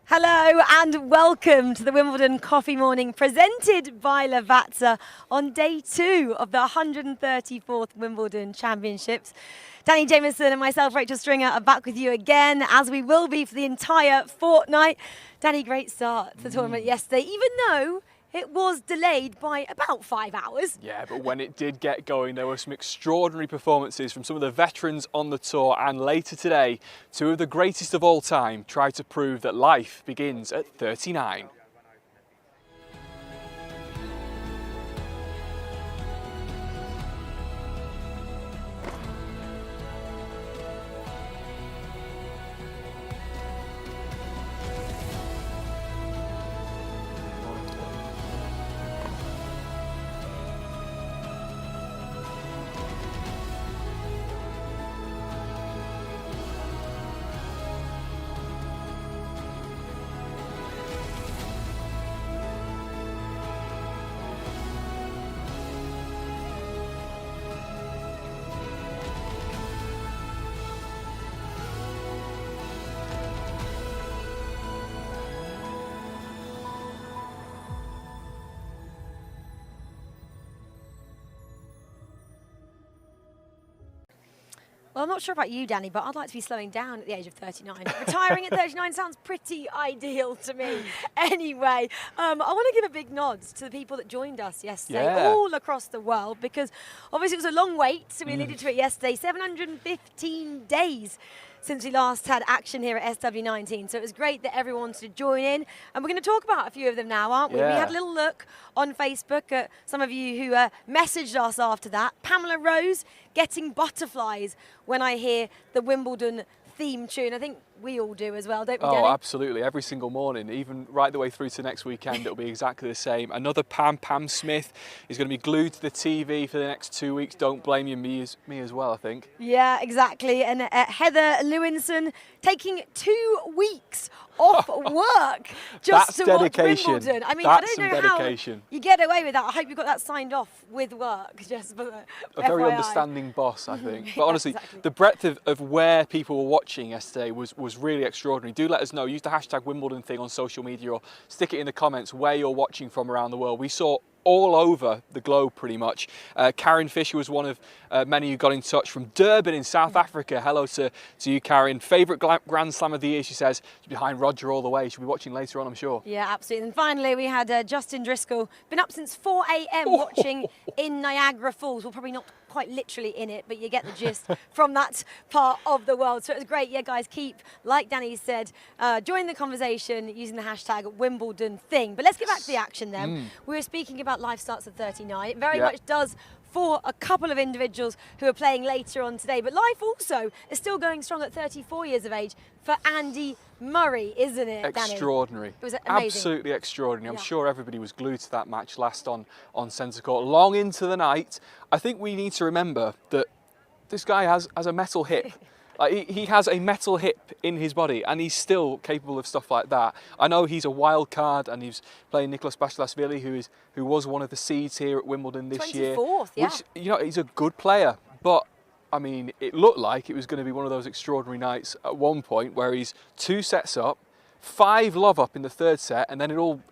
Hello and welcome to the Wimbledon Coffee Morning presented by Lavazza on day 2 of the 134th Wimbledon Championships. Danny Jameson and myself, Rachel Stringer, are back with you again, as we will be for the entire fortnight. Danny, great start to the tournament yesterday, even though it was delayed by about 5 hours. Yeah, but when it did get going, there were some extraordinary performances from some of the veterans on the tour. And later today, two of the greatest of all time tried to prove that life begins at 39. Well, I'm not sure about you, Danny, but I'd like to be slowing down at the age of 39. Retiring at 39 sounds pretty ideal to me. Anyway, I want to give a big nod to the people that joined us yesterday, all across the world, because obviously it was a long wait, so we alluded to it yesterday, 715 days since we last had action here at SW19. So it was great that everyone wanted to join in. And we're going to talk about a few of them now, aren't we? Yeah. We had a little look on Facebook at some of you who messaged us after that. Pamela Rose getting butterflies when I hear the Wimbledon theme tune. I think we all do as well, don't we, Jenny? Oh, absolutely. Every single morning, even right the way through to next weekend, it'll be exactly the same. Another Pam Smith is going to be glued to the TV for the next 2 weeks. Don't blame you, me as well, I think. Yeah, exactly. And Heather Lewinson taking 2 weeks off work just to dedication. watch Wimbledon. I mean, That's I don't know dedication. how you get away with that. I hope you got that signed off with work. Just for A very FYI. understanding boss, I think. But Yeah, honestly, exactly. the breadth of where people were watching yesterday was really extraordinary. Do let us know. Use the hashtag Wimbledon thing on social media or stick it in the comments where you're watching from around the world. We saw all over the globe pretty much. Karen Fisher was one of many who got in touch from Durban in South Africa. Hello to you, Karen. Favourite Grand Slam of the year, she says. She's behind Roger all the way. She'll be watching later on, I'm sure. Yeah, absolutely. And finally, we had Justin Driscoll. Been up since 4 a.m. watching in Niagara Falls. Well, probably not quite literally in it, but you get the gist from that part of the world. So it was great. Yeah, guys, keep, like Danny said, join the conversation using the hashtag Wimbledon thing. But let's get back to the action then. We were speaking about life starts at 39. It very much does for a couple of individuals who are playing later on today. But life also is still going strong at 34 years of age for Andy Murray, isn't it, Danny? Extraordinary. It was amazing. Absolutely extraordinary. I'm Yeah. sure everybody was glued to that match last on centre court, long into the night. I think we need to remember that this guy has a metal hip. Like he has a metal hip in his body, and he's still capable of stuff like that. I know he's a wild card, and he's playing Nicolas Basilashvili, who was one of the seeds here at Wimbledon this year. 24th, yeah. Which, you know, he's a good player, but I mean, it looked like it was going to be one of those extraordinary nights at one point where he's 2 sets up, 5 love up in the 3rd set, and then it all,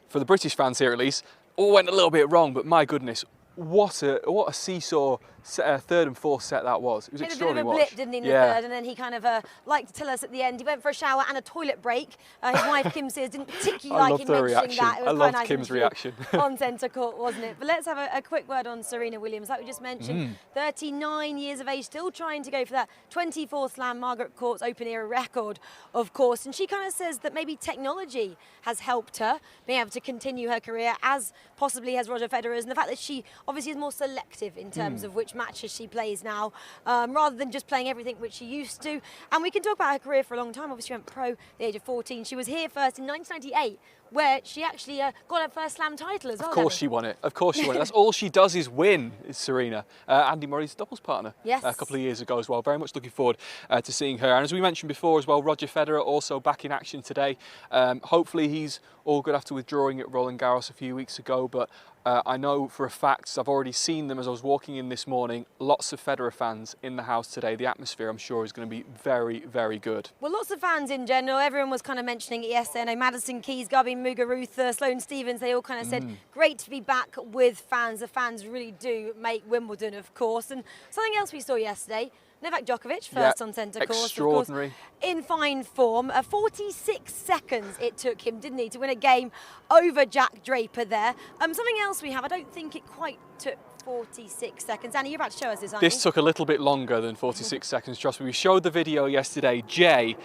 for the British fans here at least, all went a little bit wrong. But my goodness, what a seesaw 3rd and 4th set that was. It was extraordinary. A bit of a blip, didn't he, in the 3rd, and then he kind of liked to tell us at the end he went for a shower and a toilet break. His wife Kim Sears didn't particularly like him mentioning that. It was I loved Kim's reaction on centre court, wasn't it? But let's have a quick word on Serena Williams, like we just mentioned. 39 years of age, still trying to go for that 24th Slam Margaret Court's Open era record, of course. And she kind of says that maybe technology has helped her being able to continue her career, as possibly has Roger Federer's, and the fact that she obviously is more selective in terms of which matches she plays now, rather than just playing everything which she used to. And we can talk about her career for a long time. Obviously, she went pro at the age of 14. She was here first in 1998 where she actually got her first Slam title as well. Of course she won it. Of course she won it. That's all she does is win, is Serena. Andy Murray's doubles partner a couple of years ago as well. Very much looking forward to seeing her. And as we mentioned before as well, Roger Federer also back in action today. Hopefully he's all good after withdrawing at Roland Garros a few weeks ago, but I know for a fact, I've already seen them as I was walking in this morning, lots of Federer fans in the house today. The atmosphere, I'm sure, is going to be very, very good. Well, lots of fans in general. Everyone was kind of mentioning it yesterday. I know Madison Keys, Gabi Muguruza, Sloane Stephens, they all kind of said, great to be back with fans. The fans really do make Wimbledon, of course. And something else we saw yesterday, Novak Djokovic, first on centre course, extraordinary. Of course, in fine form. 46 seconds it took him, didn't he, to win a game over Jack Draper there. Something else we have, I don't think it quite took 46 seconds. Annie, you're about to show us this, aren't you? This took a little bit longer than 46 seconds, trust me. We showed the video yesterday. Jay,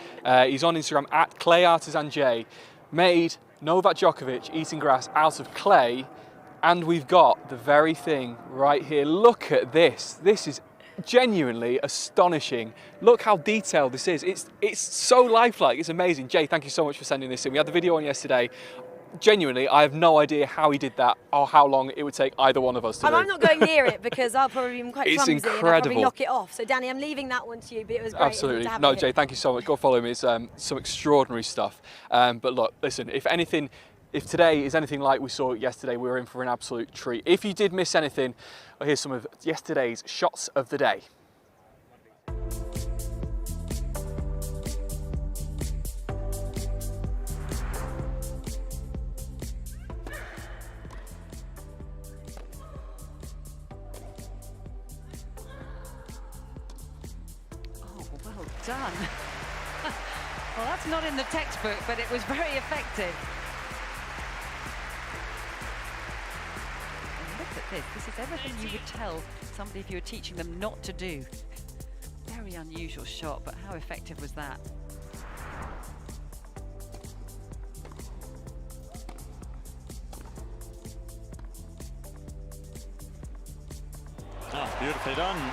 he's on Instagram, at ClayArtisanJ, made Novak Djokovic eating grass out of clay, and we've got the very thing right here. Look at this. This is genuinely astonishing. Look how detailed this is. It's so lifelike. It's amazing. Jay, thank you so much for sending this in. We had the video on yesterday. Genuinely, I have no idea how he did that or how long it would take either one of us to do. I'm not going near it because I'll probably be quite clumsy incredible. and I'll probably knock it off. So, Danny, I'm leaving that one to you, but it was great. Absolutely. No, Jay, thank you so much. Go follow me. It's some extraordinary stuff. But look, listen, if today is anything like we saw yesterday, we're in for an absolute treat. If you did miss anything, well, here's some of yesterday's shots of the day. Oh, well done. Well, that's not in the textbook, but it was very effective. Look at this. This is everything you would tell somebody if you were teaching them not to do. Very unusual shot, but how effective was that? Oh, beautifully done.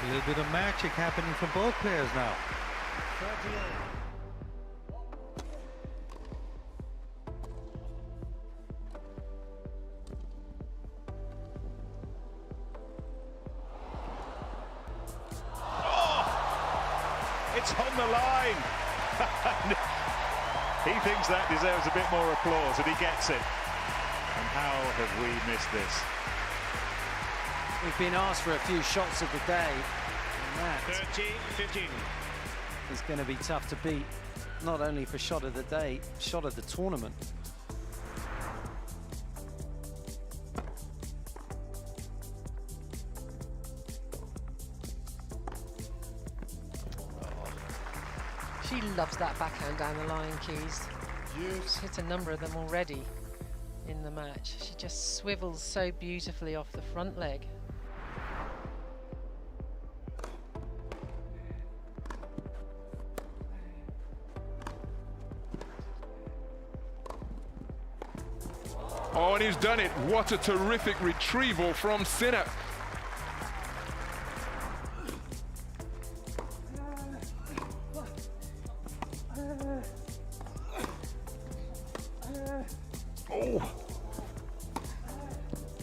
A little bit of magic happening for both players now. It's on the line. He thinks that deserves a bit more applause, and he gets it. And how have we missed this? We've been asked for a few shots of the day, and that 30-15. is going to be tough to beat, not only for shot of the day, shot of the tournament. She loves that backhand down the line, Keys. She's hit a number of them already in the match. She just swivels so beautifully off the front leg. Oh, and he's done it. What a terrific retrieval from Sinner. Oh,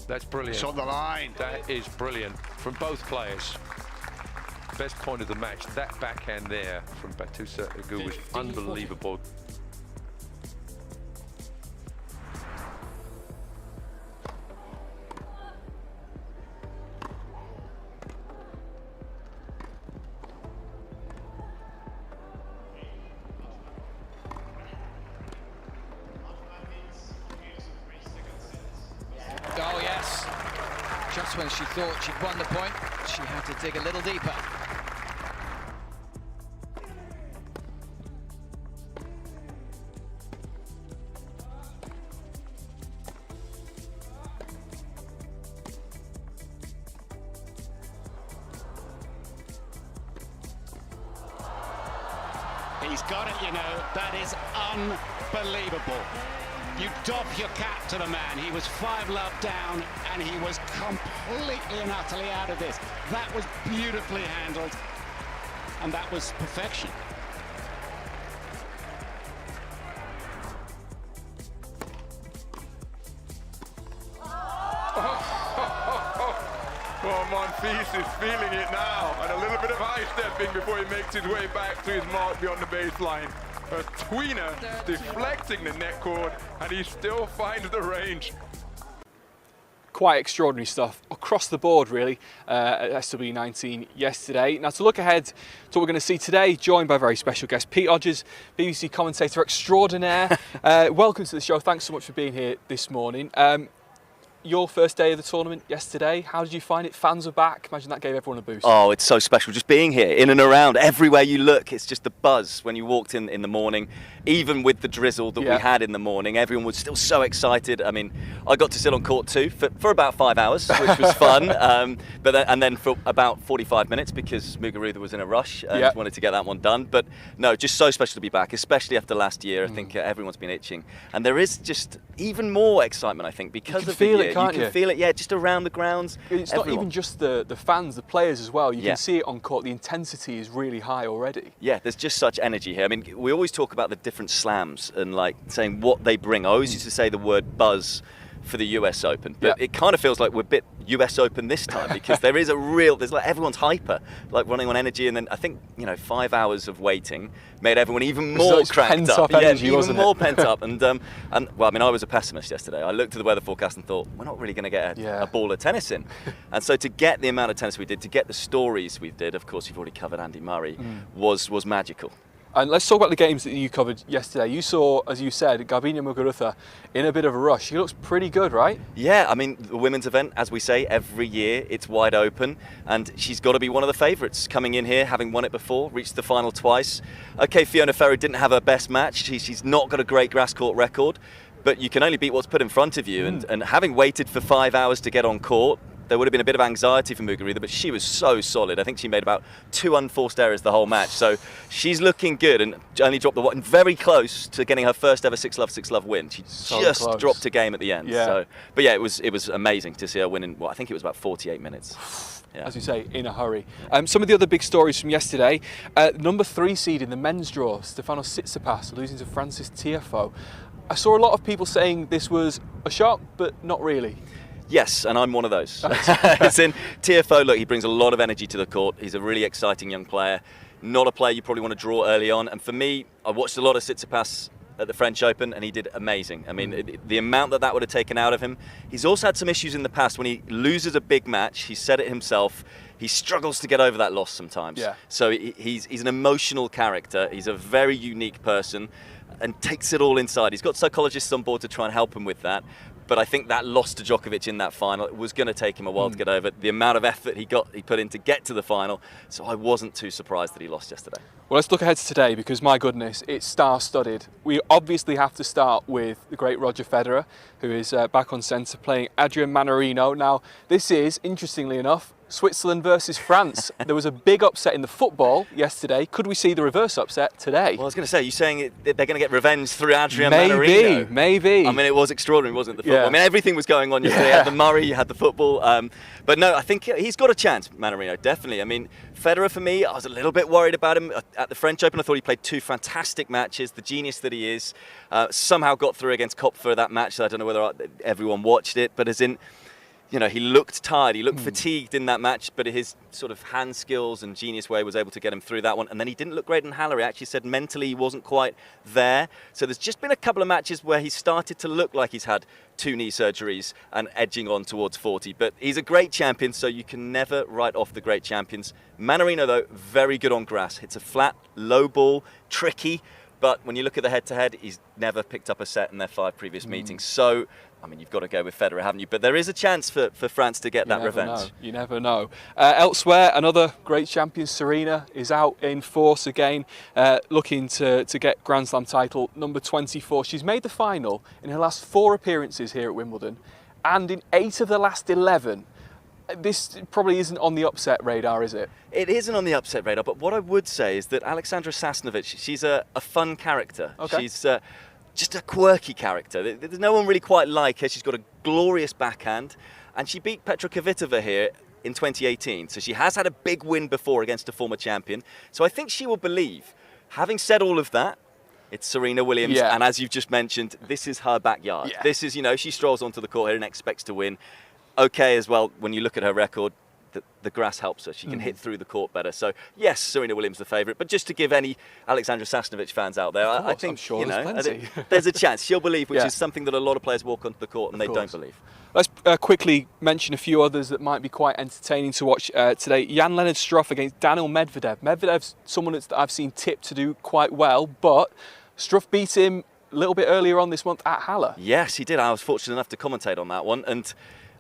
that's brilliant. It's on the line. That is brilliant from both players. Best point of the match. That backhand there from Bautista Agut was unbelievable. Oh yes, just when she thought she'd won the point, she had to dig a little deeper. He's got it, you know. That is unbelievable. You doff your cap to the man. He was 5-love down, and he was completely and utterly out of this. That was beautifully handled, and that was perfection. Oh, Monfils is feeling it now, and a little bit of high stepping before he makes his way back to his mark beyond the baseline. A tweener deflecting the net cord, and he still finds the range. Quite extraordinary stuff across the board, really, at SW19 yesterday. Now, to look ahead to what we're going to see today, joined by a very special guest, Pete Hodges, BBC commentator extraordinaire. Welcome to the show. Thanks so much for being here this morning. Your first day of the tournament yesterday, how did you find it? Fans are back. Imagine that gave everyone a boost. Oh, it's so special just being here, in and around, everywhere you look. It's just the buzz when you walked in the morning. Even with the drizzle that we had in the morning, everyone was still so excited. I mean, I got to sit on court too for about 5 hours, which was fun. And then for about 45 minutes because Muguruza was in a rush and wanted to get that one done. But no, just so special to be back, especially after last year. I think everyone's been itching. And there is just even more excitement, I think, because of the year. You can feel it, just around the grounds. It's not even just the fans, the players as well. You can see it on court. The intensity is really high already. Yeah, there's just such energy here. I mean, we always talk about the different slams and like saying what they bring. I always used to say the word buzz for the US Open, but it kind of feels like we're a bit US Open this time because there's like everyone's hyper, like running on energy, and then I think 5 hours of waiting made everyone even more cranked up, even more pent up, and well, I mean, I was a pessimist yesterday. I looked at the weather forecast and thought we're not really going to get a ball of tennis in, and so to get the amount of tennis we did, to get the stories we did, of course you've already covered Andy Murray, was magical. And let's talk about the games that you covered yesterday. You saw, as you said, Garbiñe Muguruza in a bit of a rush. She looks pretty good, right? Yeah, I mean, the women's event, as we say, every year it's wide open, and she's got to be one of the favourites coming in here, having won it before, reached the final twice. Okay, Fiona Ferro didn't have her best match. She's not got a great grass court record, but you can only beat what's put in front of you. And having waited for 5 hours to get on court, there would have been a bit of anxiety for Muguruza, but she was so solid. I think she made about 2 unforced errors the whole match. So she's looking good and only dropped the one, very close to getting her first ever 6-love win. She just dropped a game at the end. So, but yeah, it was amazing to see her win in, I think it was about 48 minutes. As you say, in a hurry. Some of the other big stories from yesterday. Number 3 seed in the men's draw, Stefanos Tsitsipas, losing to Francis Tiafoe. I saw a lot of people saying this was a shock, but not really. Yes, and I'm one of those. As in, Tiafoe, look, he brings a lot of energy to the court. He's a really exciting young player. Not a player you probably want to draw early on. And for me, I watched a lot of Tsitsipas at the French Open, and he did amazing. I mean, the amount that would have taken out of him. He's also had some issues in the past. When he loses a big match, he said it himself, he struggles to get over that loss sometimes. So he's an emotional character. He's a very unique person and takes it all inside. He's got psychologists on board to try and help him with that. But I think that loss to Djokovic in that final, it was going to take him a while to get over. The amount of effort he put in to get to the final, so I wasn't too surprised that he lost yesterday. Well, let's look ahead to today because, my goodness, it's star-studded. We obviously have to start with the great Roger Federer, who is back on centre playing Adrian Mannarino. Now, this is, interestingly enough, Switzerland versus France. There was a big upset in the football yesterday. Could we see the reverse upset today? Well, I was going to say, you're saying they're going to get revenge through Adrian Mannarino? Maybe. I mean, it was extraordinary, wasn't it, the football? I mean, everything was going on yesterday. You had the Murray, you had the football. But no, I think he's got a chance, Mannarino, definitely. I mean, Federer, for me, I was a little bit worried about him. At the French Open, I thought he played 2 fantastic matches. The genius that he is. Somehow got through against Kopfer that match. I don't know whether everyone watched it, but as in, he looked tired, he looked fatigued in that match, but his sort of hand skills and genius way was able to get him through that one. And then he didn't look great in Halle. He actually said mentally he wasn't quite there. So there's just been a couple of matches where he started to look like he's had 2 knee surgeries and edging on towards 40. But he's a great champion, so you can never write off the great champions. Mannarino, though, very good on grass. Hits a flat, low ball, tricky. But when you look at the head-to-head, he's never picked up a set in their 5 previous meetings. So, I mean, you've got to go with Federer, haven't you? But there is a chance for France to get that revenge. You never know. Elsewhere, another great champion, Serena, is out in force again, looking to get Grand Slam title number 24. She's made the final in her last 4 appearances here at Wimbledon, and in 8 of the last 11. This probably isn't on the upset radar, is it? It isn't on the upset radar, but what I would say is that Alexandra Sasnovich, she's a fun character. Okay. She's just a quirky character. There's no one really quite like her. She's got a glorious backhand, and she beat Petra Kvitova here in 2018. So she has had a big win before against a former champion. So I think she will believe. Having said all of that, it's Serena Williams, and as you've just mentioned, this is her backyard. This is, she strolls onto the court here and expects to win. Okay as well, when you look at her record, the grass helps her. She can hit through the court better. So yes, Serena Williams the favourite. But just to give any Alexandra Sasnovich fans out there, Of course, I think I'm sure there's a chance she'll believe, which is something that a lot of players walk onto the court and they don't believe. Let's quickly mention a few others that might be quite entertaining to watch today. Jan-Lennard Struff against Daniil Medvedev. Medvedev's someone that I've seen tipped to do quite well, but Struff beat him a little bit earlier on this month at Halle. Yes, he did. I was fortunate enough to commentate on that one. And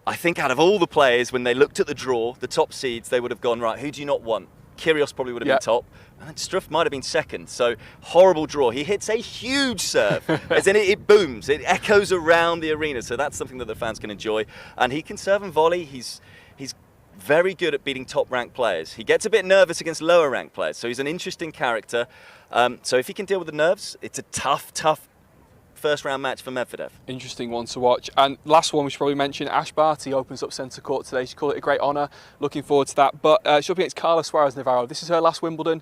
I think out of all the players, when they looked at the draw, the top seeds, they would have gone, right, who do you not want? Kyrgios probably would have been top, and Struff might have been second. So horrible draw. He hits a huge serve, as in it booms, it echoes around the arena. So that's something that the fans can enjoy. And he can serve and volley. He's very good at beating top-ranked players. He gets a bit nervous against lower-ranked players. So he's an interesting character. So if he can deal with the nerves, it's a tough first round match for Medvedev. Interesting one to watch. And last one we should probably mention, Ash Barty opens up centre court today. She called it a great honour. Looking forward to that. But she's up against Carla Suarez Navarro. This is her last Wimbledon.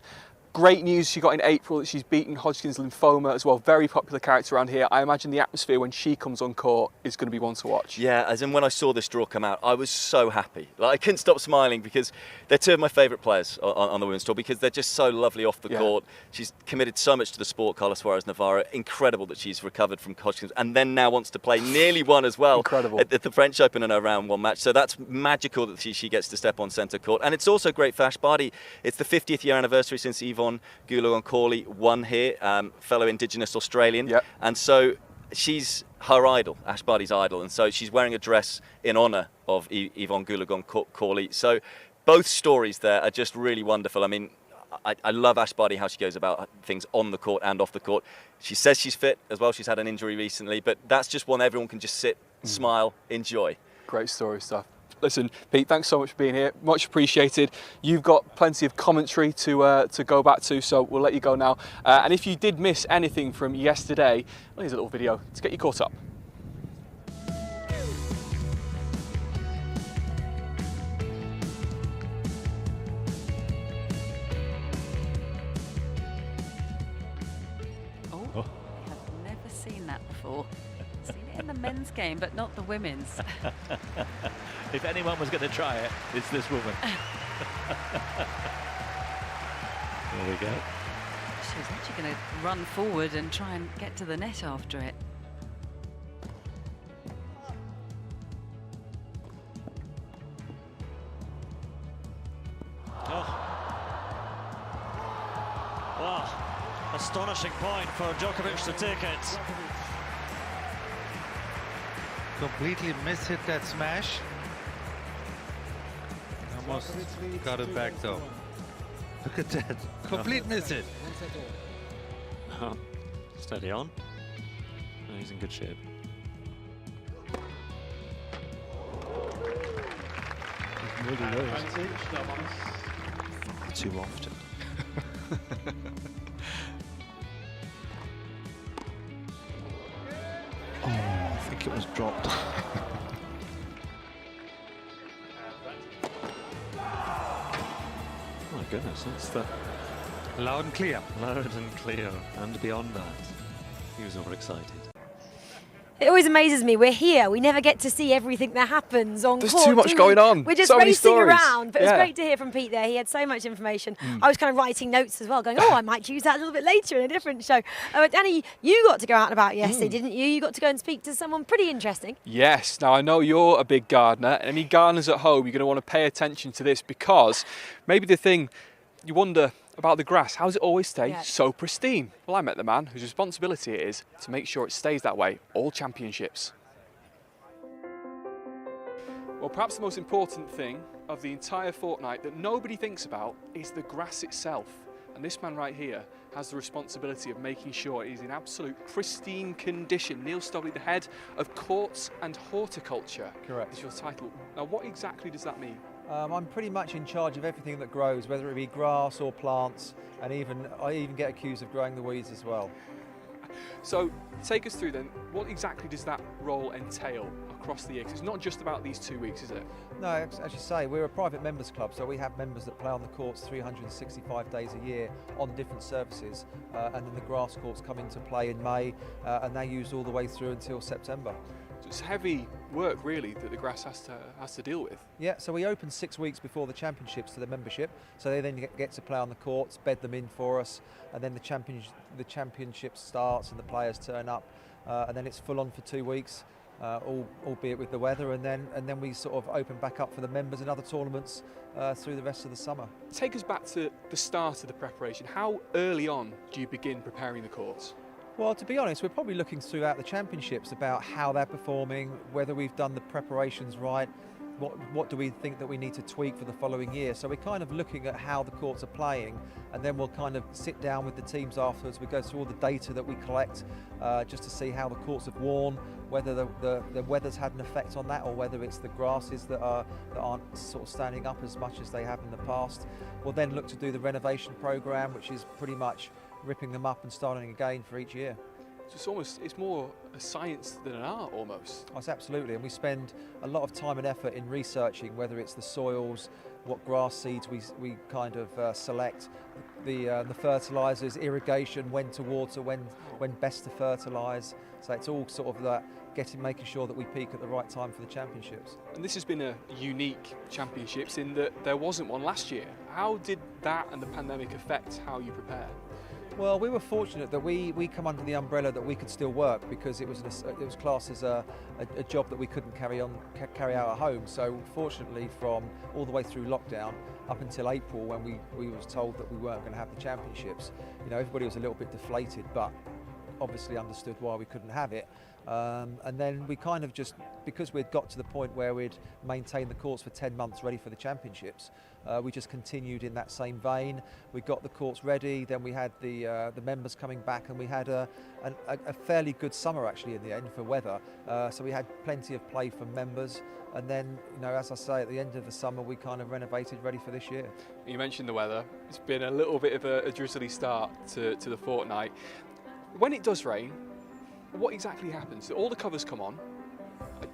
Great news she got in April that she's beaten Hodgkin's lymphoma as well. Very popular character around here. I imagine the atmosphere when she comes on court is going to be one to watch. Yeah, as in when I saw this draw come out, I was so happy. Like, I couldn't stop smiling because they're two of my favourite players on the women's tour because they're just so lovely off the court. She's committed so much to the sport, Carla Suarez Navarro. Incredible that she's recovered from Hodgkin's and then now wants to play, nearly won as well. Incredible. At the French Open in her round one match. So that's magical that she gets to step on centre court. And it's also great for Ash Barty. It's the 50th year anniversary since Yvonne Goolagong-Cawley won here, fellow Indigenous Australian. And so she's her idol, Ash Barty's idol. And so she's wearing a dress in honour of Yvonne Goolagong-Cawley. So both stories there are just really wonderful. I mean, I love Ash Barty, how she goes about things on the court and off the court. She says she's fit as well. She's had an injury recently, but that's just one everyone can just sit, smile, enjoy. Great story stuff. Listen, Pete, thanks so much for being here. Much appreciated. You've got plenty of commentary to go back to, so we'll let you go now. And if you did miss anything from yesterday, well, here's a little video to get you caught up. I've never seen that before. Seen it in the men's game, but not the women's. If anyone was going to try it, it's this woman. There we go. She was actually going to run forward and try and get to the net after it. Wow, astonishing point for Djokovic to take it. Completely mishit that smash. Almost got it back though. Look at that. Complete miss it. Steady on. Oh, he's in good shape. Too often. Oh, I think it was dropped. My goodness, that's the loud and clear. Loud and clear, and beyond that, he was overexcited. It always amazes me. We're here. We never get to see everything that happens on court. There's too much going on. We're just so many racing stories. around. But it was great to hear from Pete there. He had so much information. I was kind of writing notes as well, going, oh, I might use that a little bit later in a different show. Danny, you got to go out and about yesterday, didn't you? You got to go and speak to someone pretty interesting. Yes. Now, I know you're a big gardener. Any gardeners at home, you're going to want to pay attention to this because maybe the thing you wonder about the grass, how does it always stay so pristine? Well, I met the man whose responsibility it is to make sure it stays that way all championships. Well, perhaps the most important thing of the entire fortnight that nobody thinks about is the grass itself. And this man right here has the responsibility of making sure it is in absolute pristine condition. Neil Stogley, the head of Courts and Horticulture. Correct. Is your title. Now, what exactly does that mean? I'm pretty much in charge of everything that grows, whether it be grass or plants, and I even get accused of growing the weeds as well. So take us through then, what exactly does that role entail across the year? 'Cause it's not just about these 2 weeks, is it? No, as you say, we're a private members club, so we have members that play on the courts 365 days a year on different services, and then the grass courts come into play in May, and they use all the way through until September. It's heavy work, really, that the grass has to deal with. Yeah, so we open 6 weeks before the championships to the membership, so they then get to play on the courts, bed them in for us, and then the championship starts and the players turn up, and then it's full on for 2 weeks, albeit with the weather, and then we sort of open back up for the members and other tournaments through the rest of the summer. Take us back to the start of the preparation. How early on do you begin preparing the courts? Well, to be honest, we're probably looking throughout the championships about how they're performing, whether we've done the preparations right, what do we think that we need to tweak for the following year. So we're kind of looking at how the courts are playing, and then we'll kind of sit down with the teams afterwards. We go through all the data that we collect just to see how the courts have worn, whether the weather's had an effect on that, or whether it's the grasses that aren't sort of standing up as much as they have in the past. We'll then look to do the renovation program, which is pretty much ripping them up and starting again for each year. So it's more a science than an art almost. Yes, absolutely, and we spend a lot of time and effort in researching whether it's the soils, what grass seeds we kind of select, the fertilisers, irrigation, when to water, when best to fertilise. So it's all sort of that making sure that we peak at the right time for the championships. And this has been a unique championships in that there wasn't one last year. How did that and the pandemic affect how you prepare? Well, we were fortunate that we come under the umbrella that we could still work, because it was classed as a job that we couldn't carry out at home. So fortunately, from all the way through lockdown up until April, when we was told that we weren't going to have the championships, everybody was a little bit deflated, but obviously understood why we couldn't have it. And then we kind of just, because we'd got to the point where we'd maintained the courts for 10 months ready for the championships, we just continued in that same vein. We got the courts ready, then we had the members coming back, and we had a fairly good summer actually in the end for weather. So we had plenty of play from members. And then, as I say, at the end of the summer, we kind of renovated, ready for this year. You mentioned the weather. It's been a little bit of a drizzly start to the fortnight. When it does rain, what exactly happens? All the covers come on.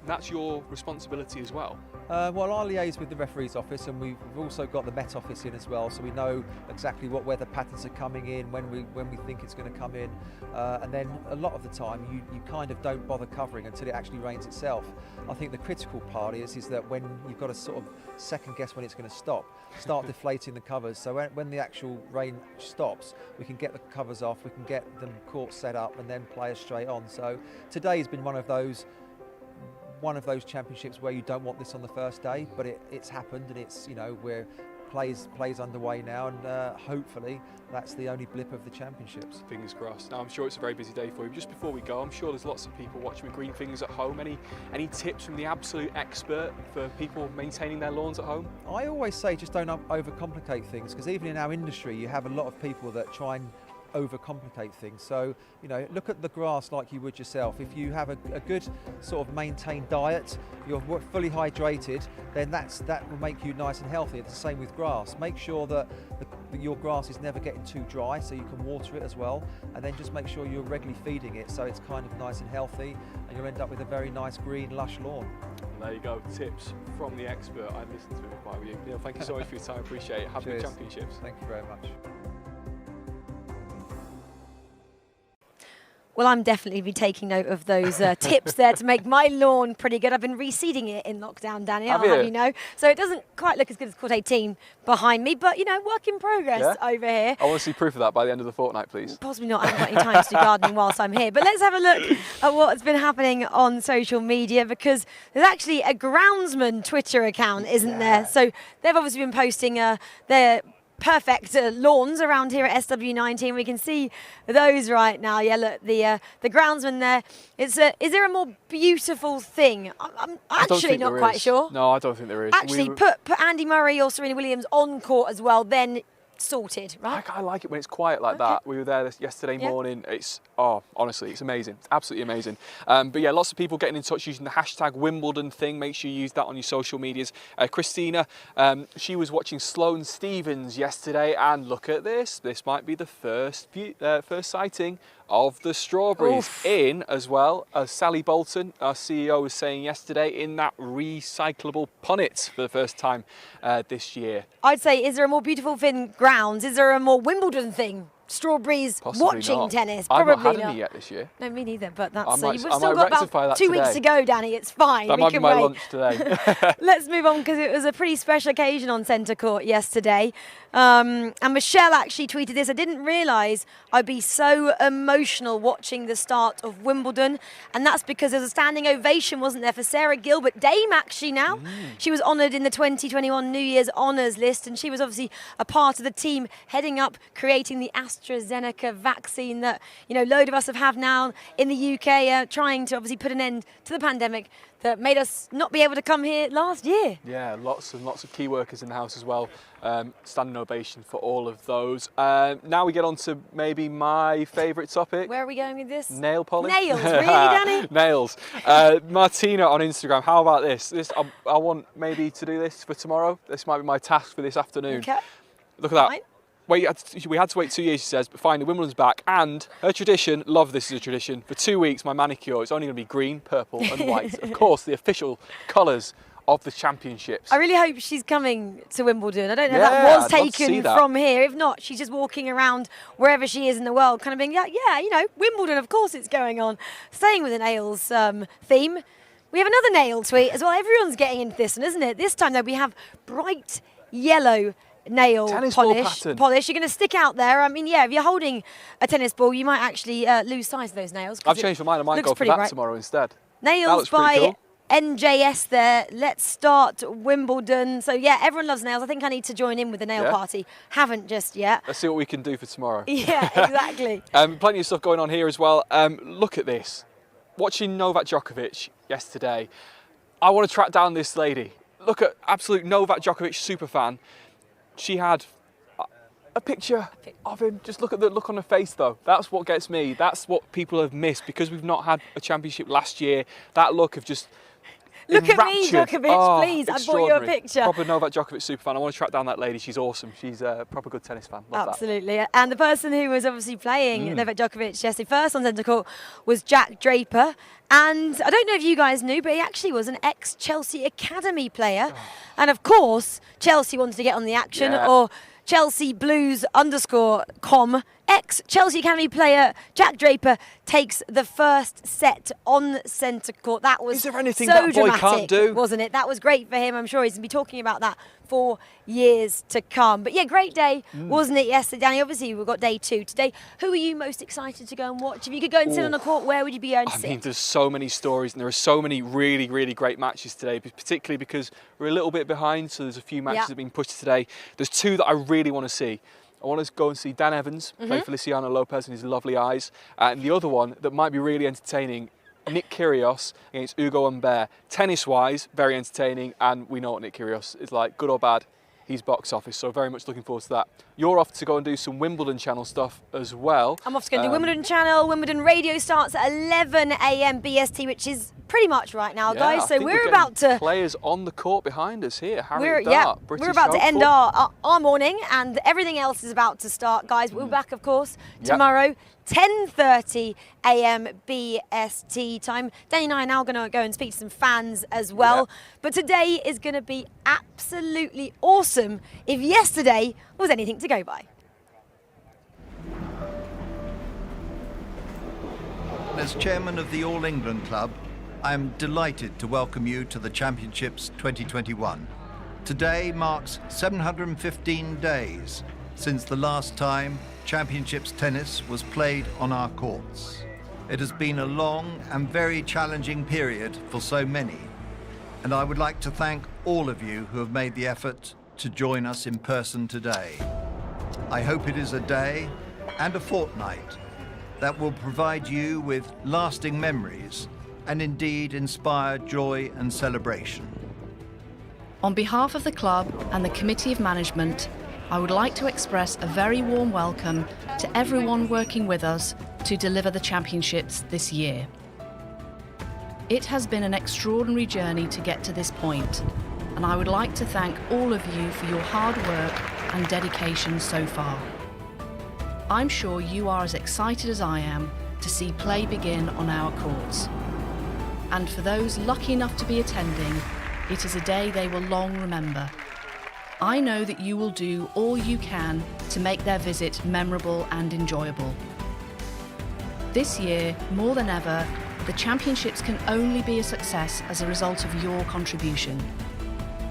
That's your responsibility as well. Well, I liaise with the referee's office, and we've also got the Met office in as well, so we know exactly what weather patterns are coming in, when we think it's going to come in, and then a lot of the time you kind of don't bother covering until it actually rains itself. I think the critical part is that when you've got to sort of second guess when it's going to start deflating the covers, so when the actual rain stops, we can get the covers off, we can get them court set up, and then players straight on. So today's been one of those championships where you don't want this on the first day, but it's happened, and it's we're plays underway now, and hopefully that's the only blip of the championships. Fingers crossed. Now I'm sure it's a very busy day for you. Just before we go, I'm sure there's lots of people watching with green fingers at home. Any tips from the absolute expert for people maintaining their lawns at home? I always say just don't overcomplicate things, because even in our industry you have a lot of people that try and overcomplicate things. So look at the grass like you would yourself. If you have a good sort of maintained diet, you're fully hydrated, then that will make you nice and healthy. It's the same with grass. Make sure that your grass is never getting too dry, so you can water it as well, and then just make sure you're regularly feeding it so it's kind of nice and healthy, and you'll end up with a very nice green lush lawn. There you go, tips from the expert. I'd listen to it if I were you. Neil, thank you so much for your time. Appreciate it. Have good championships. Thank you very much. Well, I'm definitely be taking note of those tips there to make my lawn pretty good. I've been reseeding it in lockdown, Danny, I'll have you know. So it doesn't quite look as good as Court 18 behind me, but, work in progress over here. I want to see proof of that by the end of the fortnight, please. Possibly not. I haven't got any time to do gardening whilst I'm here. But let's have a look at what's been happening on social media, because there's actually a groundsman Twitter account, isn't there? So they've obviously been posting their perfect lawns around here at SW19. We can see those right now. Yeah, look, the groundsman there. Is there a more beautiful thing? I'm actually not quite sure. No, I don't think there is. Actually, put Andy Murray or Serena Williams on court as well, then sorted, right? I like it when it's quiet like that. We were there yesterday morning. It's, honestly, it's amazing. It's absolutely amazing. But yeah, lots of people getting in touch using the hashtag Wimbledon thing. Make sure you use that on your social medias. Christina, she was watching Sloane Stephens yesterday, and look at this. This might be the first sighting of the strawberries in, as well as Sally Bolton, our CEO, was saying yesterday, in that recyclable punnet for the first time this year. I'd say, is there a more beautiful thing grounds? Is there a more Wimbledon thing strawberries Possibly watching not. tennis. I've Probably not had any yet this year. No, me neither, but that's... I might- we've I still might got rectify about that 2 weeks today. to go, Danny. It's fine. That we might be can my wait. lunch today. Let's move on because it was a pretty special occasion on centre court yesterday. And Michelle actually tweeted this. I didn't realise I'd be so emotional watching the start of Wimbledon. And that's because there's a standing ovation, wasn't there, for Sarah Gilbert, Dame actually now. She was honoured in the 2021 New Year's Honours list, and she was obviously a part of the team heading up creating the AstraZeneca vaccine that, you know, load of us have now in the UK, trying to obviously put an end to the pandemic that made us not be able to come here last year. Yeah, lots of key workers in the house as well. Standing ovation for all of those. Now we get on to maybe my favourite topic. Where are we going with this? Nail polish. Nails, really, Danny? Nails. Martina on Instagram, how about this? I want maybe to do this for tomorrow. This might be my task for this afternoon. Okay. Look at that. Fine. We had to wait 2 years, she says, but finally Wimbledon's back. And her tradition, love this as a tradition, for 2 weeks my manicure is only going to be green, purple and white. Of course, the official colours of the championships. I really hope she's coming to Wimbledon. I don't know if Yeah, that was I'd love to see taken that. from here. If not, she's just walking around wherever she is in the world, kind of being, yeah, you know, Wimbledon, of course it's going on. Staying with the nails theme, we have another nail tweet as well. Everyone's getting into this one, isn't it? This time, though, we have bright yellow nail Tennis ball polish. pattern. You're going to stick out there. I mean, yeah, if you're holding a tennis ball, you might actually lose sight of those nails. I've changed my mind. I might looks go for pretty that bright. tomorrow instead. That Nails looks pretty by cool. NJS there. Let's start Wimbledon. So yeah, everyone loves nails. I think I need to join in with the nail Yeah. party. Haven't just yet. Let's see what we can do for tomorrow. Yeah, exactly. Plenty of stuff going on here as well. Look at this. Watching Novak Djokovic yesterday, I want to track down this lady. Look at absolute Novak Djokovic superfan. She had a picture of him. Just look at the look on her face, though. That's what gets me. That's what people have missed because we've not had a championship last year. That look of just Look at me, enraptured. Djokovic, please. I bought you a extraordinary. picture. Proper Novak Djokovic superfan. I want to track down that lady. She's awesome. She's a proper good tennis fan. Love Absolutely. And the person who was obviously playing Mm. Novak Djokovic yesterday first on centre court was Jack Draper. And I don't know if you guys knew, but he actually was an ex-Chelsea Academy player. And of course, Chelsea wanted to get on the action, Yeah. or Chelsea Blues _com. Ex-Chelsea Academy player Jack Draper takes the first set on centre court. That was Is there anything so that boy dramatic, can't do? wasn't it? That was great for him. I'm sure he's going to be talking about that for years to come. But yeah, great day, wasn't it, yesterday, Danny? Obviously, we've got day two today. Who are you most excited to go and watch? If you could go and sit Ooh. on a court, where would you be going to I sit? mean, there's so many stories and there are so many really, really great matches today, particularly because we're a little bit behind, so there's a few matches that have been pushed today. There's two that I really want to see. I want to go and see Dan Evans play Feliciano Lopez and his lovely eyes. And the other one that might be really entertaining, Nick Kyrgios against Hugo Humbert. Tennis-wise, very entertaining, and we know what Nick Kyrgios is like, good or bad. He's box office, so very much looking forward to that. You're off to go and do some Wimbledon channel stuff as well. I'm off to go and do Wimbledon channel. Wimbledon radio starts at 11 a.m. BST, which is pretty much right now, Yeah, guys. I So think we're about to... players on the court behind us here. We're Harriet Dart, British we're about to end hopeful. our morning, and everything else is about to start, guys. We'll be back, of course, Yep. tomorrow, 10:30 a.m. BST time. Danny and I are now going to go and speak to some fans as well. Yep. But today is going to be absolutely awesome if yesterday was anything to go by. As chairman of the All England Club, I am delighted to welcome you to the Championships 2021. Today marks 715 days since the last time Championships tennis was played on our courts. It has been a long and very challenging period for so many, and I would like to thank all of you who have made the effort to join us in person today. I hope it is a day and a fortnight that will provide you with lasting memories and indeed inspire joy and celebration. On behalf of the club and the Committee of Management, I would like to express a very warm welcome to everyone working with us to deliver the championships this year. It has been an extraordinary journey to get to this point, and I would like to thank all of you for your hard work and dedication so far. I'm sure you are as excited as I am to see play begin on our courts. And for those lucky enough to be attending, it is a day they will long remember. I know that you will do all you can to make their visit memorable and enjoyable. This year, more than ever, the championships can only be a success as a result of your contribution.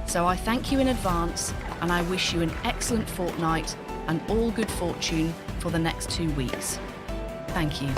So I thank you in advance, and I wish you an excellent fortnight and all good fortune for the next 2 weeks. Thank you.